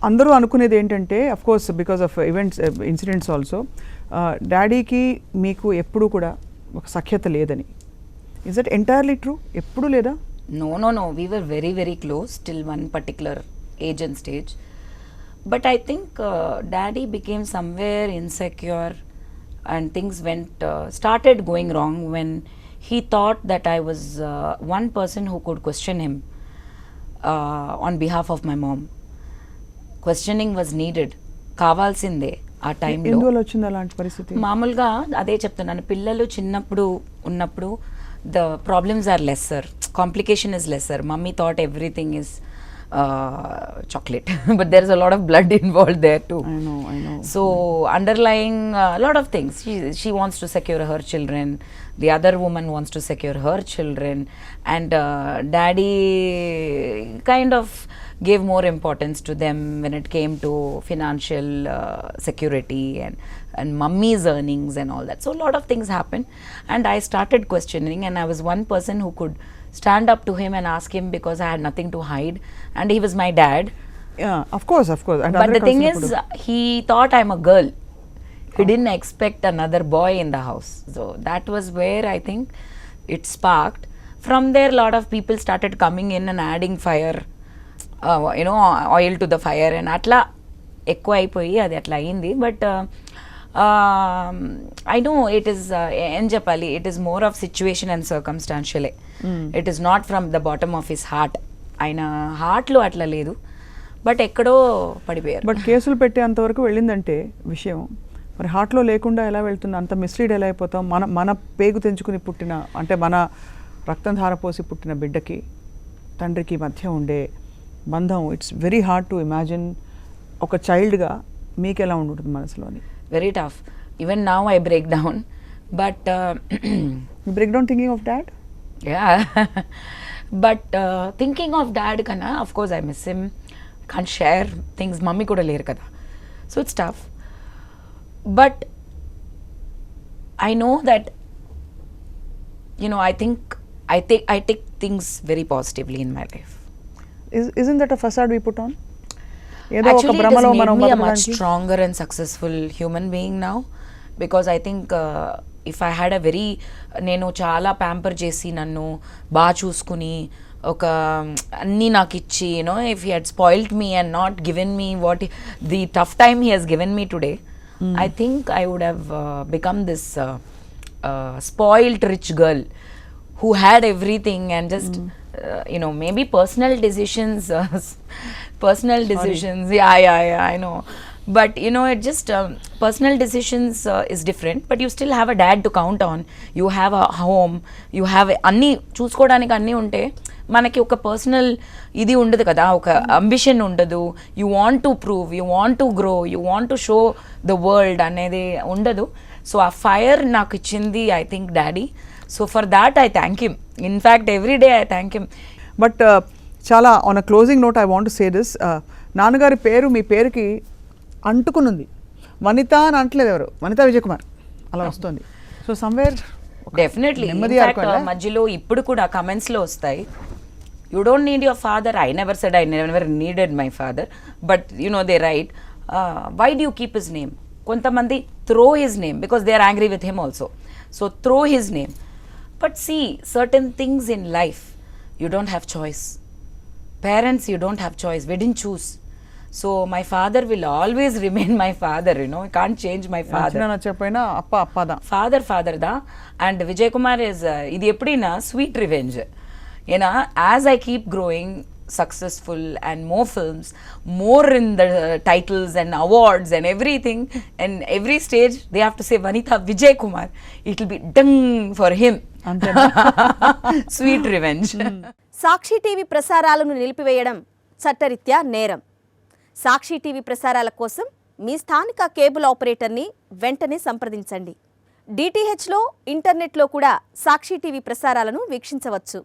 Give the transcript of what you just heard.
అందరూ అనుకునేది ఏంటంటే of course because of incidents also డాడీకి మీకు ఎప్పుడు కూడా ఒక సఖ్యత లేదని. Is that entirely true? ఎప్పుడు లేదా? No. We were very, very close till one particular age and stage. But I think Daddy became somewhere insecure and things started going wrong when he thought that I was one person who could question him on behalf of my mom. Questioning was needed. కావాల్సిందే ఆ టైంలో. ఎందువల్ల వచ్చింది అలాంటి పరిస్థితి? మామూలుగా అదే చెప్తున్నాను, పిల్లలు చిన్నప్పుడు ఉన్నప్పుడు the problems are lesser, complication is lesser. Mummy thought everything is chocolate but there's a lot of blood involved there too. I know. So underlying a lot of things, she wants to secure her children, the other woman wants to secure her children, and daddy kind of gave more importance to them when it came to financial security and mummy's earnings and all that. So a lot of things happened and I started questioning, and I was one person who could stand up to him and ask him because I had nothing to hide and he was my dad. Yeah, of course. And but the thing is, he thought I'm a girl. He didn't expect another boy in the house. So that was where I think it sparked. From there, a lot of people started coming in and adding fire, oil to the fire, and atla ఎక్కువ అయిపోయి అది అట్లా అయింది. But I know it is ఏం చెప్పాలి, it is more of situation and circumstantial. It is not from the bottom of his heart. ఆయన హార్ట్లో అట్లా లేదు, బట్ ఎక్కడో పడిపోయారు. బట్ కేసులు పెట్టేంతవరకు వెళ్ళిందంటే విషయం, మరి హార్ట్లో లేకుండా ఎలా వెళ్తుంది? అంత మిస్లీడ్ ఎలా అయిపోతాం? మన పేగు తెంచుకుని పుట్టిన, అంటే మన రక్తం ధారపోసి పుట్టిన బిడ్డకి తండ్రికి మధ్య ఉండే బంధం, it's very hard to imagine. ఒక చైల్డ్గా మీకు ఎలా ఉంటుంది మనసులోని? Very tough. Even now I break down, but break down thinking of dad. Yeah, but thinking of dad కన్నా of course I miss him, can't share things. Mummy కూడా లేరు కదా, so it's tough. But I know that I take things very positively in my life. Isn't that a facade we put on? Actually, it has made me a much stronger and successful human being now, because I think if I had a very, నేను చాలా pamper చేసి నన్ను బాగా చూసుకుని ఒక అన్నీ నాకు ఇచ్చి, if he had spoiled me and not given me what the tough time he has given me today, I think I would have become this spoiled rich girl who had everything and just maybe personal decisions. Yeah, I know, but it just personal decisions is different, but you still have a dad to count on. You have a home, you have అన్నీ చూసుకోవడానికి అన్నీ ఉంటే మనకి ఒక personal ఇది ఉండదు కదా, ఒక అంబిషన్ ఉండదు. You want to prove, you want to grow, you want to show the world అనేది ఉండదు. సో ఆ ఫైర్ నాకు ఇచ్చింది I think daddy. So for that I thank him. In fact every day I thank him. But చాలా on a closing note I want to say this, నాన్నగారి పేరు మీ పేరుకి అంటుకునుంది. వనిత అని అంటలేదు ఎవరు, వనితా విజయకుమార్ అలా వస్తుంది. సో సమ్వేర్ డెఫినెట్లీ మధ్యలో ఇప్పుడు కూడా కమెంట్స్లో వస్తాయి, you don't need your father. I never said I never needed my father, but they write, why do you keep his name? కొంతమంది throw his name because they are angry with him also, so throw his name. But see certain things in life you don't have choice. Parents, you don't have choice. We didn't choose. So my father will always remain my father, I can't change my father. na cheppaina appa da father da. And Vijay Kumar is idi eppudina sweet revenge. As I keep growing successful and more films, more in the titles and awards and everything, and every stage they have to say Vanitha Vijay Kumar, it will be ding for him. Sweet revenge. Sakshi TV ప్రసారాలను నిలిపివేయడం చట్టరీత్యా నేరం. సాక్షి TV ప్రసారాల కోసం మీ స్థానిక cable ఆపరేటర్ని వెంటనే సంప్రదించండి. డిటిహెచ్లో, ఇంటర్నెట్లో కూడా సాక్షి టీవీ ప్రసారాలను వీక్షించవచ్చు.